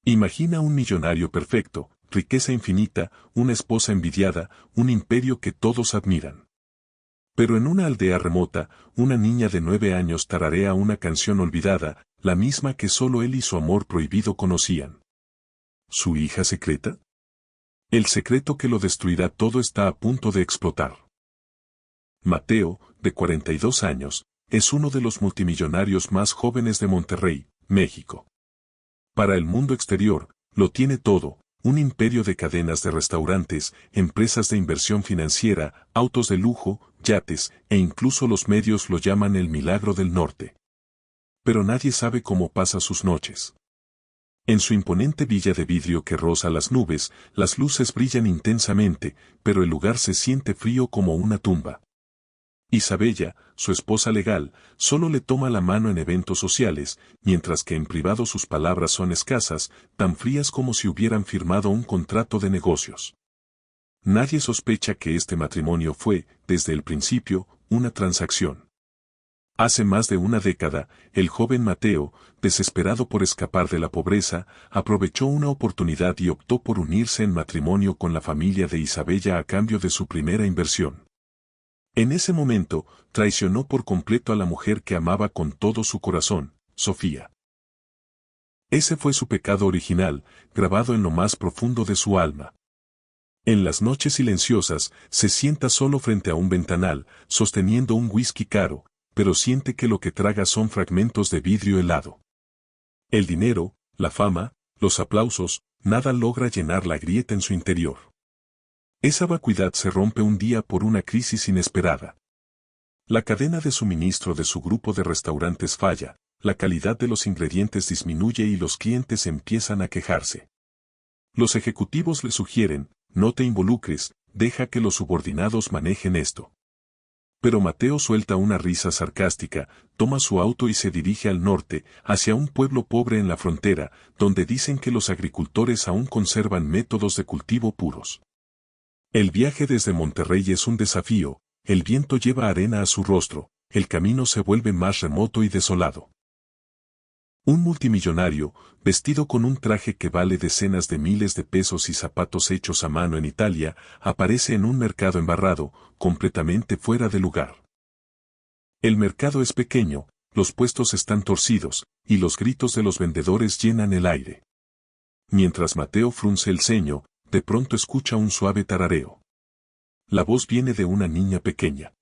Imagina un millonario perfecto, riqueza infinita, una esposa envidiada, un imperio que todos admiran. Pero en una aldea remota, una niña de 9 años tararea una canción olvidada, la misma que solo él y su amor prohibido conocían. ¿Su hija secreta? El secreto que lo destruirá todo está a punto de explotar. Mateo, de 42 años, es uno de los multimillonarios más jóvenes de Monterrey, México. Para el mundo exterior, lo tiene todo: un imperio de cadenas de restaurantes, empresas de inversión financiera, autos de lujo, yates, e incluso los medios lo llaman el milagro del norte. Pero nadie sabe cómo pasa sus noches. En su imponente villa de vidrio que roza las nubes, las luces brillan intensamente, pero el lugar se siente frío como una tumba. Isabella, su esposa legal, solo le toma la mano en eventos sociales, mientras que en privado sus palabras son escasas, tan frías como si hubieran firmado un contrato de negocios. Nadie sospecha que este matrimonio fue, desde el principio, una transacción. Hace más de una década, el joven Mateo, desesperado por escapar de la pobreza, aprovechó una oportunidad y optó por unirse en matrimonio con la familia de Isabella a cambio de su primera inversión. En ese momento, traicionó por completo a la mujer que amaba con todo su corazón, Sofía. Ese fue su pecado original, grabado en lo más profundo de su alma. En las noches silenciosas, se sienta solo frente a un ventanal, sosteniendo un whisky caro, pero siente que lo que traga son fragmentos de vidrio helado. El dinero, la fama, los aplausos, nada logra llenar la grieta en su interior. Esa vacuidad se rompe un día por una crisis inesperada. La cadena de suministro de su grupo de restaurantes falla, la calidad de los ingredientes disminuye y los clientes empiezan a quejarse. Los ejecutivos le sugieren: no te involucres, deja que los subordinados manejen esto. Pero Mateo suelta una risa sarcástica, toma su auto y se dirige al norte, hacia un pueblo pobre en la frontera, donde dicen que los agricultores aún conservan métodos de cultivo puros. El viaje desde Monterrey es un desafío, el viento lleva arena a su rostro, el camino se vuelve más remoto y desolado. Un multimillonario, vestido con un traje que vale decenas de miles de pesos y zapatos hechos a mano en Italia, aparece en un mercado embarrado, completamente fuera de lugar. El mercado es pequeño, los puestos están torcidos, y los gritos de los vendedores llenan el aire. Mientras Mateo frunce el ceño, de pronto escucha un suave tarareo. La voz viene de una niña pequeña.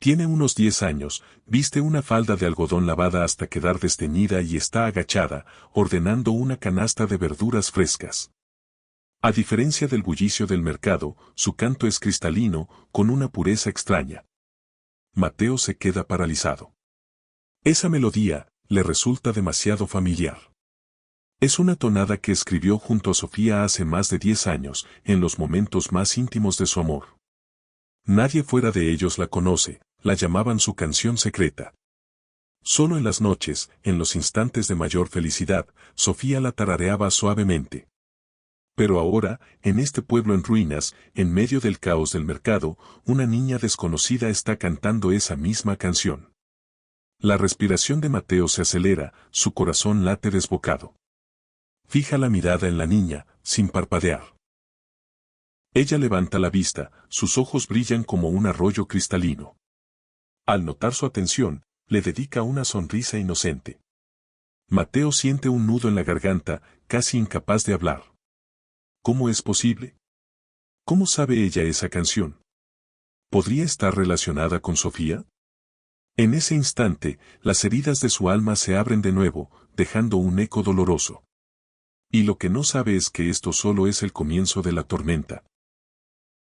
Tiene unos 10 años, viste una falda de algodón lavada hasta quedar desteñida y está agachada, ordenando una canasta de verduras frescas. A diferencia del bullicio del mercado, su canto es cristalino, con una pureza extraña. Mateo se queda paralizado. Esa melodía le resulta demasiado familiar. Es una tonada que escribió junto a Sofía hace más de 10 años, en los momentos más íntimos de su amor. Nadie fuera de ellos la conoce, la llamaban su canción secreta. Solo en las noches, en los instantes de mayor felicidad, Sofía la tarareaba suavemente. Pero ahora, en este pueblo en ruinas, en medio del caos del mercado, una niña desconocida está cantando esa misma canción. La respiración de Mateo se acelera, su corazón late desbocado. Fija la mirada en la niña, sin parpadear. Ella levanta la vista, sus ojos brillan como un arroyo cristalino. Al notar su atención, le dedica una sonrisa inocente. Mateo siente un nudo en la garganta, casi incapaz de hablar. ¿Cómo es posible? ¿Cómo sabe ella esa canción? ¿Podría estar relacionada con Sofía? En ese instante, las heridas de su alma se abren de nuevo, dejando un eco doloroso. Y lo que no sabe es que esto solo es el comienzo de la tormenta.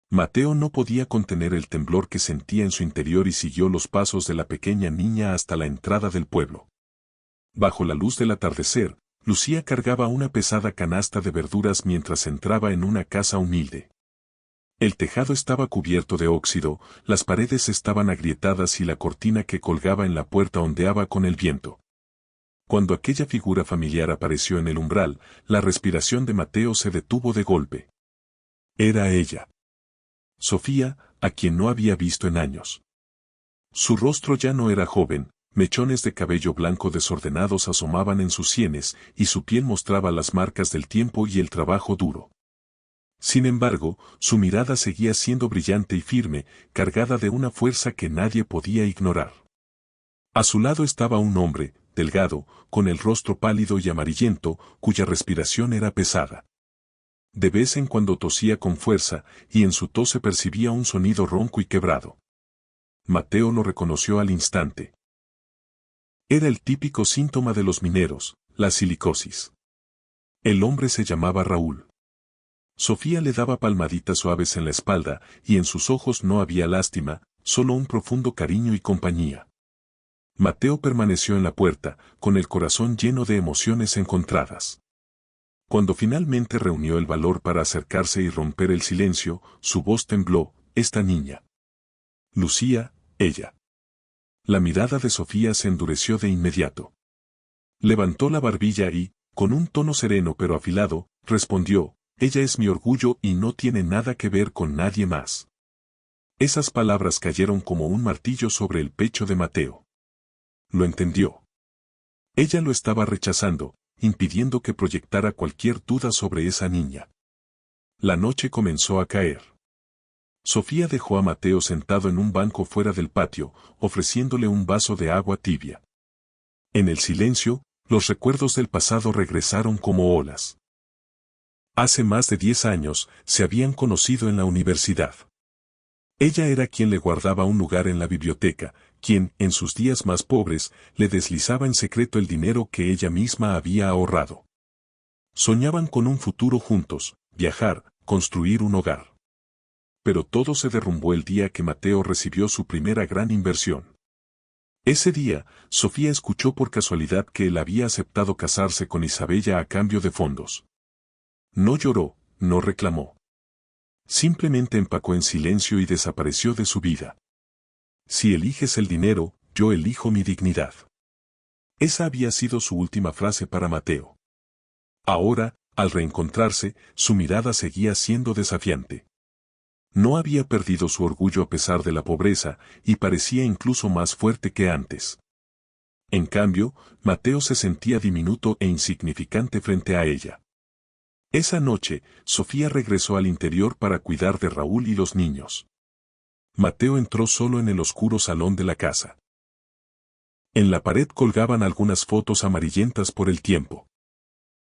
Mateo no podía contener el temblor que sentía en su interior y siguió los pasos de la pequeña niña hasta la entrada del pueblo. Bajo la luz del atardecer, Lucía cargaba una pesada canasta de verduras mientras entraba en una casa humilde. El tejado estaba cubierto de óxido, las paredes estaban agrietadas y la cortina que colgaba en la puerta ondeaba con el viento. Cuando aquella figura familiar apareció en el umbral, la respiración de Mateo se detuvo de golpe. Era ella. Sofía, a quien no había visto en años. Su rostro ya no era joven, mechones de cabello blanco desordenados asomaban en sus sienes y su piel mostraba las marcas del tiempo y el trabajo duro. Sin embargo, su mirada seguía siendo brillante y firme, cargada de una fuerza que nadie podía ignorar. A su lado estaba un hombre, delgado, con el rostro pálido y amarillento, cuya respiración era pesada. De vez en cuando tosía con fuerza, y en su tos se percibía un sonido ronco y quebrado. Mateo lo reconoció al instante. Era el típico síntoma de los mineros, la silicosis. El hombre se llamaba Raúl. Sofía le daba palmaditas suaves en la espalda, y en sus ojos no había lástima, solo un profundo cariño y compañía. Mateo permaneció en la puerta, con el corazón lleno de emociones encontradas. Cuando finalmente reunió el valor para acercarse y romper el silencio, su voz tembló: esta niña. Lucía, ella. La mirada de Sofía se endureció de inmediato. Levantó la barbilla y, con un tono sereno pero afilado, respondió: ella es mi orgullo y no tiene nada que ver con nadie más. Esas palabras cayeron como un martillo sobre el pecho de Mateo. Lo entendió. Ella lo estaba rechazando, impidiendo que proyectara cualquier duda sobre esa niña. La noche comenzó a caer. Sofía dejó a Mateo sentado en un banco fuera del patio, ofreciéndole un vaso de agua tibia. En el silencio, los recuerdos del pasado regresaron como olas. Hace más de 10 años, se habían conocido en la universidad. Ella era quien le guardaba un lugar en la biblioteca, quien, en sus días más pobres, le deslizaba en secreto el dinero que ella misma había ahorrado. Soñaban con un futuro juntos, viajar, construir un hogar. Pero todo se derrumbó el día que Mateo recibió su primera gran inversión. Ese día, Sofía escuchó por casualidad que él había aceptado casarse con Isabella a cambio de fondos. No lloró, no reclamó. Simplemente empacó en silencio y desapareció de su vida. Si eliges el dinero, yo elijo mi dignidad. Esa había sido su última frase para Mateo. Ahora, al reencontrarse, su mirada seguía siendo desafiante. No había perdido su orgullo a pesar de la pobreza, y parecía incluso más fuerte que antes. En cambio, Mateo se sentía diminuto e insignificante frente a ella. Esa noche, Sofía regresó al interior para cuidar de Raúl y los niños. Mateo entró solo en el oscuro salón de la casa. En la pared colgaban algunas fotos amarillentas por el tiempo.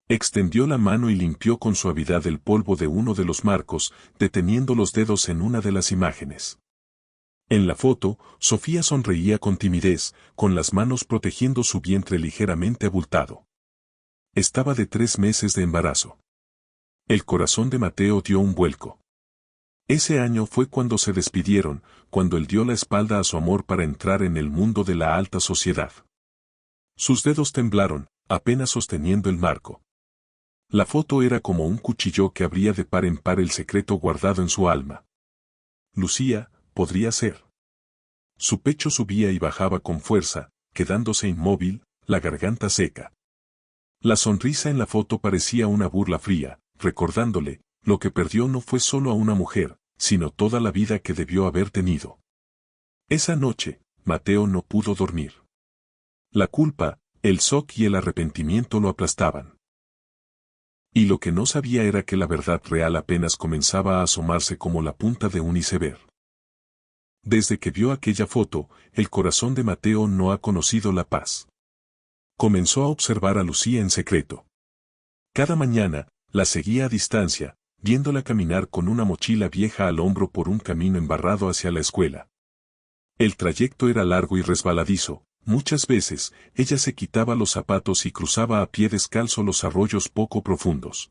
Extendió la mano y limpió con suavidad el polvo de uno de los marcos, deteniendo los dedos en una de las imágenes. En la foto, Sofía sonreía con timidez, con las manos protegiendo su vientre ligeramente abultado. Estaba de 3 meses de embarazo. El corazón de Mateo dio un vuelco. Ese año fue cuando se despidieron, cuando él dio la espalda a su amor para entrar en el mundo de la alta sociedad. Sus dedos temblaron, apenas sosteniendo el marco. La foto era como un cuchillo que abría de par en par el secreto guardado en su alma. Lucía, podría ser. Su pecho subía y bajaba con fuerza, quedándose inmóvil, la garganta seca. La sonrisa en la foto parecía una burla fría, recordándole: lo que perdió no fue solo a una mujer, sino toda la vida que debió haber tenido. Esa noche, Mateo no pudo dormir. La culpa, el shock y el arrepentimiento lo aplastaban. Y lo que no sabía era que la verdad real apenas comenzaba a asomarse como la punta de un iceberg. Desde que vio aquella foto, el corazón de Mateo no ha conocido la paz. Comenzó a observar a Lucía en secreto. Cada mañana, la seguía a distancia, viéndola caminar con una mochila vieja al hombro por un camino embarrado hacia la escuela. El trayecto era largo y resbaladizo. Muchas veces, ella se quitaba los zapatos y cruzaba a pie descalzo los arroyos poco profundos.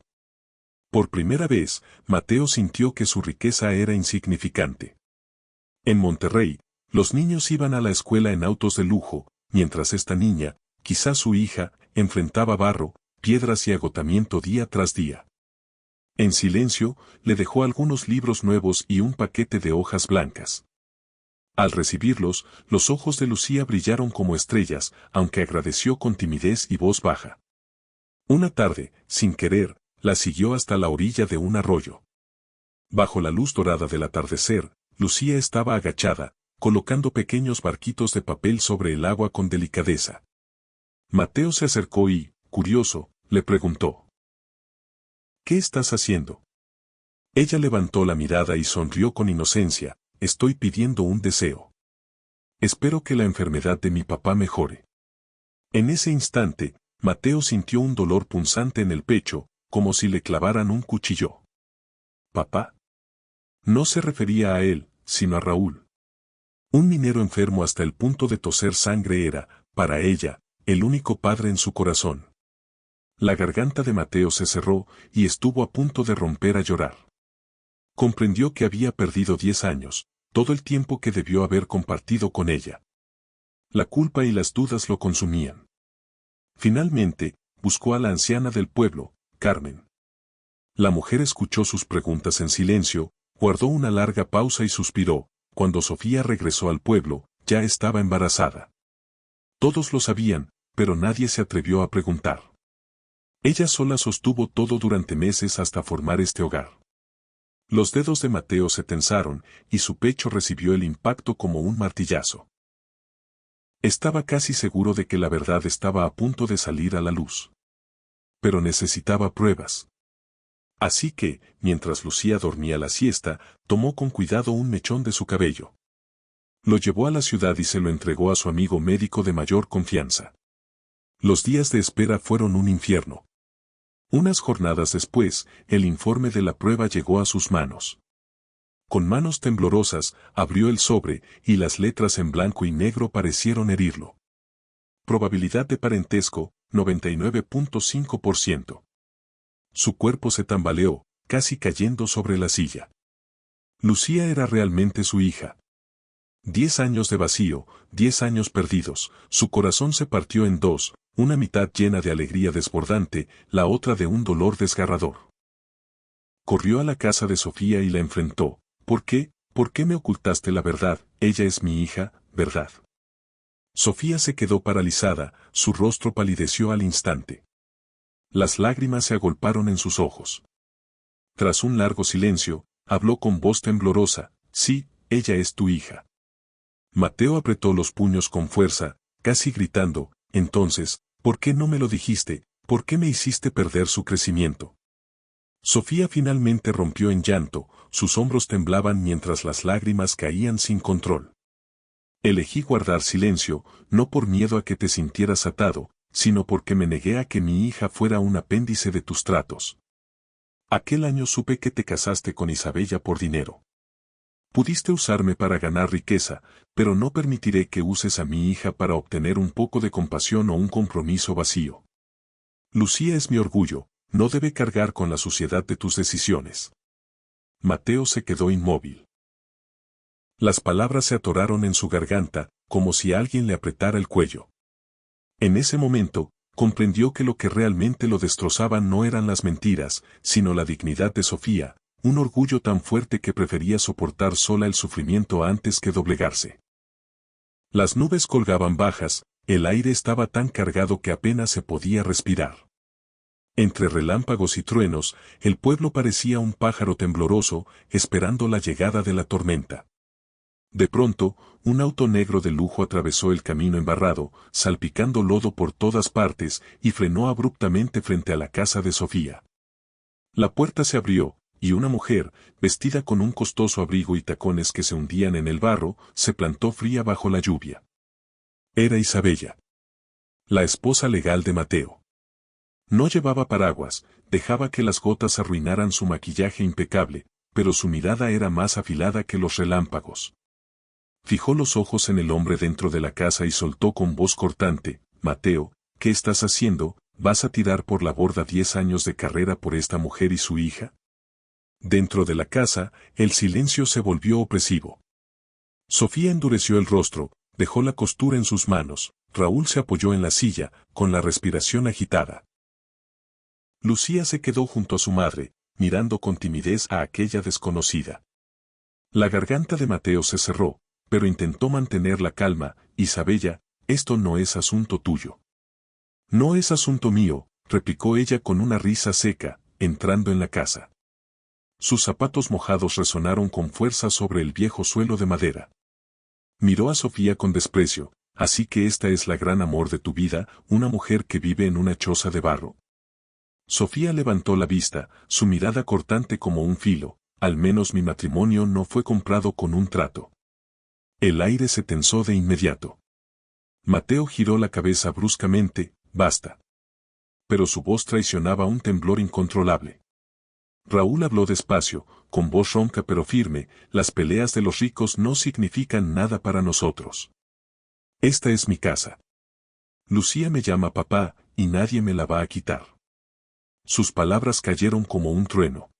Por primera vez, Mateo sintió que su riqueza era insignificante. En Monterrey, los niños iban a la escuela en autos de lujo, mientras esta niña, quizás su hija, enfrentaba barro, piedras y agotamiento día tras día. En silencio, le dejó algunos libros nuevos y un paquete de hojas blancas. Al recibirlos, los ojos de Lucía brillaron como estrellas, aunque agradeció con timidez y voz baja. Una tarde, sin querer, la siguió hasta la orilla de un arroyo. Bajo la luz dorada del atardecer, Lucía estaba agachada, colocando pequeños barquitos de papel sobre el agua con delicadeza. Mateo se acercó y, curioso, le preguntó: ¿qué estás haciendo? Ella levantó la mirada y sonrió con inocencia: estoy pidiendo un deseo. Espero que la enfermedad de mi papá mejore. En ese instante, Mateo sintió un dolor punzante en el pecho, como si le clavaran un cuchillo. ¿Papá? No se refería a él, sino a Raúl. Un minero enfermo hasta el punto de toser sangre era, para ella, el único padre en su corazón. La garganta de Mateo se cerró y estuvo a punto de romper a llorar. Comprendió que había perdido 10 años, todo el tiempo que debió haber compartido con ella. La culpa y las dudas lo consumían. Finalmente, buscó a la anciana del pueblo, Carmen. La mujer escuchó sus preguntas en silencio, guardó una larga pausa y suspiró. Cuando Sofía regresó al pueblo, ya estaba embarazada. Todos lo sabían, pero nadie se atrevió a preguntar. Ella sola sostuvo todo durante meses hasta formar este hogar. Los dedos de Mateo se tensaron, y su pecho recibió el impacto como un martillazo. Estaba casi seguro de que la verdad estaba a punto de salir a la luz. Pero necesitaba pruebas. Así que, mientras Lucía dormía la siesta, tomó con cuidado un mechón de su cabello. Lo llevó a la ciudad y se lo entregó a su amigo médico de mayor confianza. Los días de espera fueron un infierno. Unas jornadas después, el informe de la prueba llegó a sus manos. Con manos temblorosas, abrió el sobre, y las letras en blanco y negro parecieron herirlo. Probabilidad de parentesco, 99.5%. Su cuerpo se tambaleó, casi cayendo sobre la silla. Lucía era realmente su hija. 10 años de vacío, 10 años perdidos, su corazón se partió en dos, una mitad llena de alegría desbordante, la otra de un dolor desgarrador. Corrió a la casa de Sofía y la enfrentó. ¿Por qué? ¿Por qué me ocultaste la verdad? Ella es mi hija, ¿verdad? Sofía se quedó paralizada, su rostro palideció al instante. Las lágrimas se agolparon en sus ojos. Tras un largo silencio, habló con voz temblorosa: sí, ella es tu hija. Mateo apretó los puños con fuerza, casi gritando: entonces, ¿por qué no me lo dijiste? ¿Por qué me hiciste perder su crecimiento? Sofía finalmente rompió en llanto, sus hombros temblaban mientras las lágrimas caían sin control. Elegí guardar silencio, no por miedo a que te sintieras atado, sino porque me negué a que mi hija fuera un apéndice de tus tratos. Aquel año supe que te casaste con Isabella por dinero. Pudiste usarme para ganar riqueza, pero no permitiré que uses a mi hija para obtener un poco de compasión o un compromiso vacío. Lucía es mi orgullo, no debe cargar con la suciedad de tus decisiones. Mateo se quedó inmóvil. Las palabras se atoraron en su garganta, como si alguien le apretara el cuello. En ese momento, comprendió que lo que realmente lo destrozaba no eran las mentiras, sino la dignidad de Sofía, un orgullo tan fuerte que prefería soportar sola el sufrimiento antes que doblegarse. Las nubes colgaban bajas, el aire estaba tan cargado que apenas se podía respirar. Entre relámpagos y truenos, el pueblo parecía un pájaro tembloroso, esperando la llegada de la tormenta. De pronto, un auto negro de lujo atravesó el camino embarrado, salpicando lodo por todas partes, y frenó abruptamente frente a la casa de Sofía. La puerta se abrió, y una mujer, vestida con un costoso abrigo y tacones que se hundían en el barro, se plantó fría bajo la lluvia. Era Isabella, la esposa legal de Mateo. No llevaba paraguas, dejaba que las gotas arruinaran su maquillaje impecable, pero su mirada era más afilada que los relámpagos. Fijó los ojos en el hombre dentro de la casa y soltó con voz cortante: Mateo, ¿qué estás haciendo? ¿Vas a tirar por la borda 10 años de carrera por esta mujer y su hija? Dentro de la casa, el silencio se volvió opresivo. Sofía endureció el rostro, dejó la costura en sus manos. Raúl se apoyó en la silla, con la respiración agitada. Lucía se quedó junto a su madre, mirando con timidez a aquella desconocida. La garganta de Mateo se cerró, pero intentó mantener la calma. Isabella, esto no es asunto tuyo. No es asunto mío, replicó ella con una risa seca, entrando en la casa. Sus zapatos mojados resonaron con fuerza sobre el viejo suelo de madera. Miró a Sofía con desprecio. Así que esta es la gran amor de tu vida, una mujer que vive en una choza de barro. Sofía levantó la vista, su mirada cortante como un filo. Al menos mi matrimonio no fue comprado con un trato. El aire se tensó de inmediato. Mateo giró la cabeza bruscamente. Basta. Pero su voz traicionaba un temblor incontrolable. Raúl habló despacio, con voz ronca pero firme. Las peleas de los ricos no significan nada para nosotros. Esta es mi casa. Lucía me llama papá, y nadie me la va a quitar. Sus palabras cayeron como un trueno.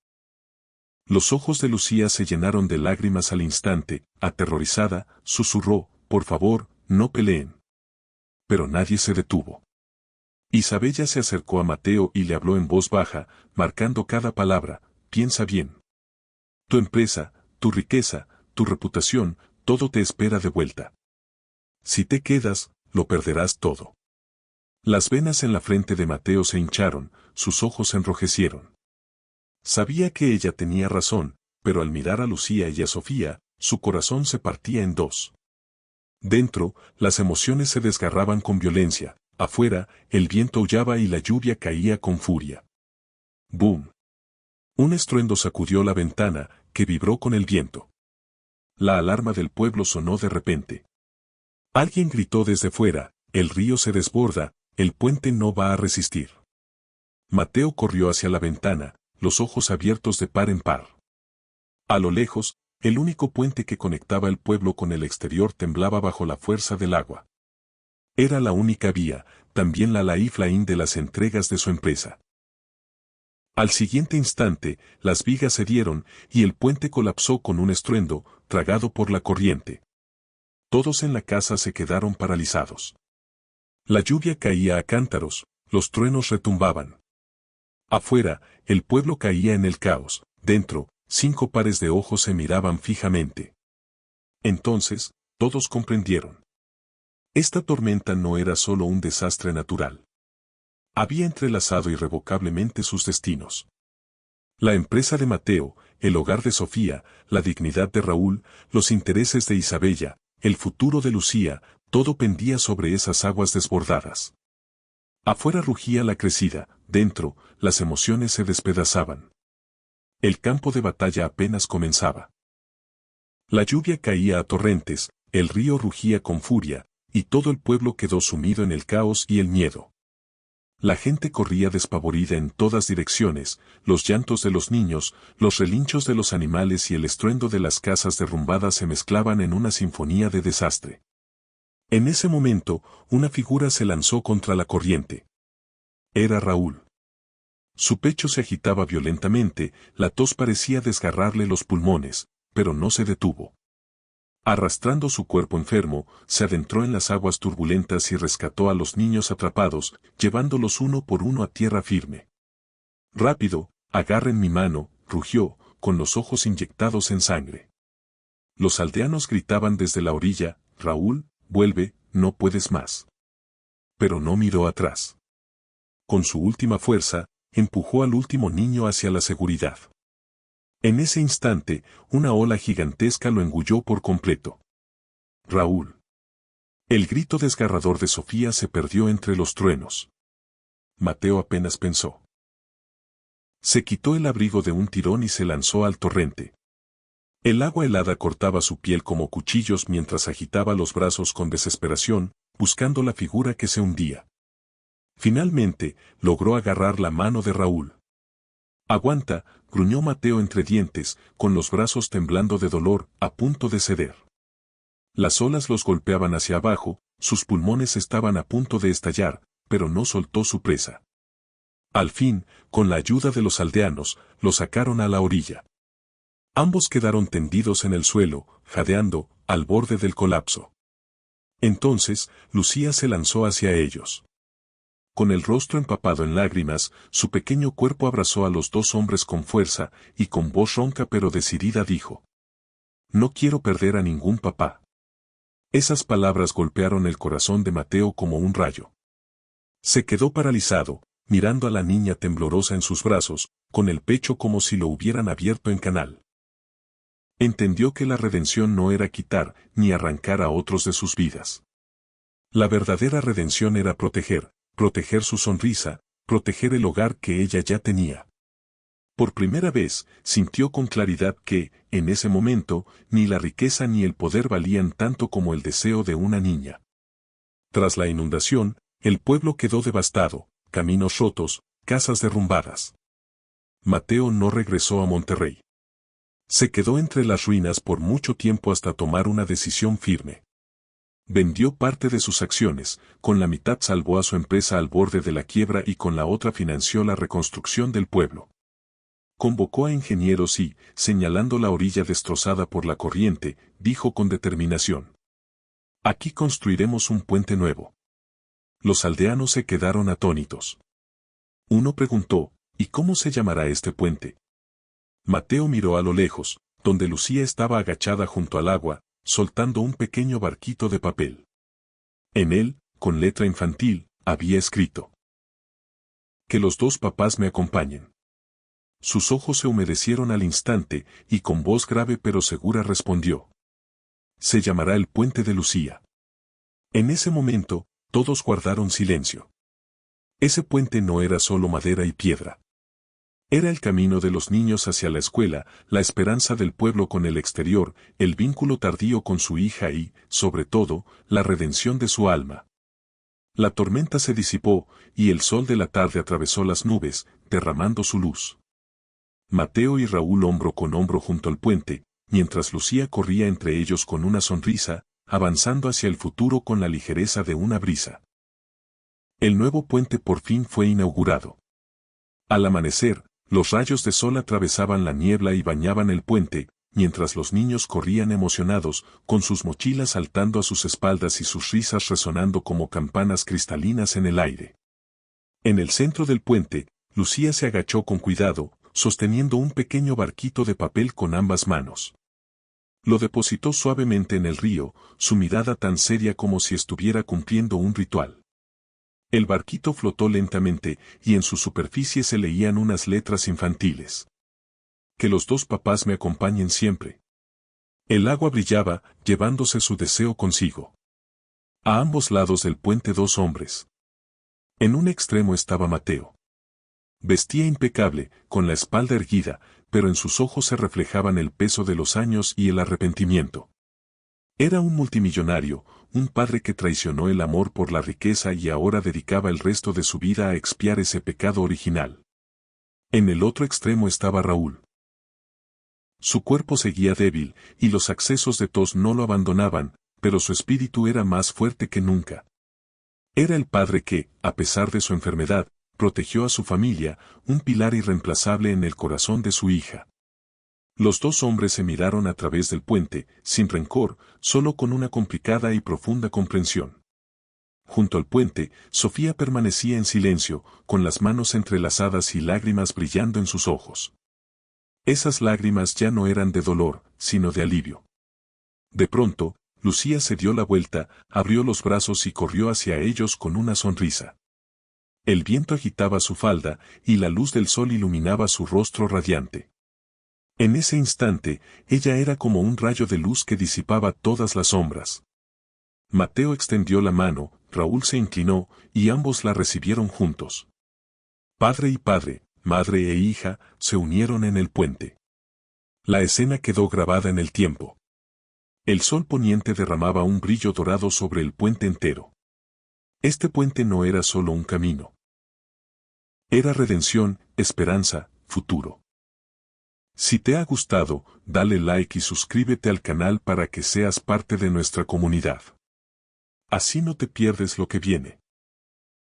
Los ojos de Lucía se llenaron de lágrimas al instante. Aterrorizada, susurró, por favor, no peleen. Pero nadie se detuvo. Isabella se acercó a Mateo y le habló en voz baja, marcando cada palabra. Piensa bien. Tu empresa, tu riqueza, tu reputación, todo te espera de vuelta. Si te quedas, lo perderás todo. Las venas en la frente de Mateo se hincharon, sus ojos se enrojecieron. Sabía que ella tenía razón, pero al mirar a Lucía y a Sofía, su corazón se partía en dos. Dentro, las emociones se desgarraban con violencia. Afuera, el viento aullaba y la lluvia caía con furia. ¡Bum! Un estruendo sacudió la ventana, que vibró con el viento. La alarma del pueblo sonó de repente. Alguien gritó desde fuera, el río se desborda, el puente no va a resistir. Mateo corrió hacia la ventana, los ojos abiertos de par en par. A lo lejos, el único puente que conectaba el pueblo con el exterior temblaba bajo la fuerza del agua. Era la única vía, también la lifeline de las entregas de su empresa. Al siguiente instante, las vigas cedieron y el puente colapsó con un estruendo, tragado por la corriente. Todos en la casa se quedaron paralizados. La lluvia caía a cántaros, los truenos retumbaban. Afuera, el pueblo caía en el caos. Dentro, 5 pares de ojos se miraban fijamente. Entonces, todos comprendieron. Esta tormenta no era solo un desastre natural. Había entrelazado irrevocablemente sus destinos. La empresa de Mateo, el hogar de Sofía, la dignidad de Raúl, los intereses de Isabella, el futuro de Lucía, todo pendía sobre esas aguas desbordadas. Afuera rugía la crecida, dentro, las emociones se despedazaban. El campo de batalla apenas comenzaba. La lluvia caía a torrentes, el río rugía con furia, y todo el pueblo quedó sumido en el caos y el miedo. La gente corría despavorida en todas direcciones, los llantos de los niños, los relinchos de los animales y el estruendo de las casas derrumbadas se mezclaban en una sinfonía de desastre. En ese momento, una figura se lanzó contra la corriente. Era Raúl. Su pecho se agitaba violentamente, la tos parecía desgarrarle los pulmones, pero no se detuvo. Arrastrando su cuerpo enfermo, se adentró en las aguas turbulentas y rescató a los niños atrapados, llevándolos uno por uno a tierra firme. Rápido, agarren mi mano, rugió, con los ojos inyectados en sangre. Los aldeanos gritaban desde la orilla, Raúl, vuelve, no puedes más. Pero no miró atrás. Con su última fuerza, empujó al último niño hacia la seguridad. En ese instante, una ola gigantesca lo engulló por completo. Raúl. El grito desgarrador de Sofía se perdió entre los truenos. Mateo apenas pensó. Se quitó el abrigo de un tirón y se lanzó al torrente. El agua helada cortaba su piel como cuchillos mientras agitaba los brazos con desesperación, buscando la figura que se hundía. Finalmente, logró agarrar la mano de Raúl. Aguanta, gruñó Mateo entre dientes, con los brazos temblando de dolor, a punto de ceder. Las olas los golpeaban hacia abajo, sus pulmones estaban a punto de estallar, pero no soltó su presa. Al fin, con la ayuda de los aldeanos, lo sacaron a la orilla. Ambos quedaron tendidos en el suelo, jadeando, al borde del colapso. Entonces, Lucía se lanzó hacia ellos. Con el rostro empapado en lágrimas, su pequeño cuerpo abrazó a los dos hombres con fuerza, y con voz ronca pero decidida dijo: «No quiero perder a ningún papá». Esas palabras golpearon el corazón de Mateo como un rayo. Se quedó paralizado, mirando a la niña temblorosa en sus brazos, con el pecho como si lo hubieran abierto en canal. Entendió que la redención no era quitar ni arrancar a otros de sus vidas. La verdadera redención era proteger su sonrisa, proteger el hogar que ella ya tenía. Por primera vez, sintió con claridad que, en ese momento, ni la riqueza ni el poder valían tanto como el deseo de una niña. Tras la inundación, el pueblo quedó devastado, caminos rotos, casas derrumbadas. Mateo no regresó a Monterrey. Se quedó entre las ruinas por mucho tiempo hasta tomar una decisión firme. Vendió parte de sus acciones, con la mitad salvó a su empresa al borde de la quiebra y con la otra financió la reconstrucción del pueblo. Convocó a ingenieros y, señalando la orilla destrozada por la corriente, dijo con determinación: «Aquí construiremos un puente nuevo». Los aldeanos se quedaron atónitos. Uno preguntó: «¿Y cómo se llamará este puente?». Mateo miró a lo lejos, donde Lucía estaba agachada junto al agua, soltando un pequeño barquito de papel. En él, con letra infantil, había escrito: «Que los dos papás me acompañen». Sus ojos se humedecieron al instante, y con voz grave pero segura respondió: «Se llamará el Puente de Lucía». En ese momento, todos guardaron silencio. Ese puente no era solo madera y piedra. Era el camino de los niños hacia la escuela, la esperanza del pueblo con el exterior, el vínculo tardío con su hija y, sobre todo, la redención de su alma. La tormenta se disipó, y el sol de la tarde atravesó las nubes, derramando su luz. Mateo y Raúl hombro con hombro junto al puente, mientras Lucía corría entre ellos con una sonrisa, avanzando hacia el futuro con la ligereza de una brisa. El nuevo puente por fin fue inaugurado. Al amanecer, los rayos de sol atravesaban la niebla y bañaban el puente, mientras los niños corrían emocionados, con sus mochilas saltando a sus espaldas y sus risas resonando como campanas cristalinas en el aire. En el centro del puente, Lucía se agachó con cuidado, sosteniendo un pequeño barquito de papel con ambas manos. Lo depositó suavemente en el río, su mirada tan seria como si estuviera cumpliendo un ritual. El barquito flotó lentamente, y en su superficie se leían unas letras infantiles. «Que los dos papás me acompañen siempre». El agua brillaba, llevándose su deseo consigo. A ambos lados del puente dos hombres. En un extremo estaba Mateo. Vestía impecable, con la espalda erguida, pero en sus ojos se reflejaban el peso de los años y el arrepentimiento. Era un multimillonario, un padre que traicionó el amor por la riqueza y ahora dedicaba el resto de su vida a expiar ese pecado original. En el otro extremo estaba Raúl. Su cuerpo seguía débil, y los accesos de tos no lo abandonaban, pero su espíritu era más fuerte que nunca. Era el padre que, a pesar de su enfermedad, protegió a su familia, un pilar irreemplazable en el corazón de su hija. Los dos hombres se miraron a través del puente, sin rencor, solo con una complicada y profunda comprensión. Junto al puente, Sofía permanecía en silencio, con las manos entrelazadas y lágrimas brillando en sus ojos. Esas lágrimas ya no eran de dolor, sino de alivio. De pronto, Lucía se dio la vuelta, abrió los brazos y corrió hacia ellos con una sonrisa. El viento agitaba su falda, y la luz del sol iluminaba su rostro radiante. En ese instante, ella era como un rayo de luz que disipaba todas las sombras. Mateo extendió la mano, Raúl se inclinó, y ambos la recibieron juntos. Padre y padre, madre e hija, se unieron en el puente. La escena quedó grabada en el tiempo. El sol poniente derramaba un brillo dorado sobre el puente entero. Este puente no era solo un camino. Era redención, esperanza, futuro. Si te ha gustado, dale like y suscríbete al canal para que seas parte de nuestra comunidad. Así no te pierdes lo que viene.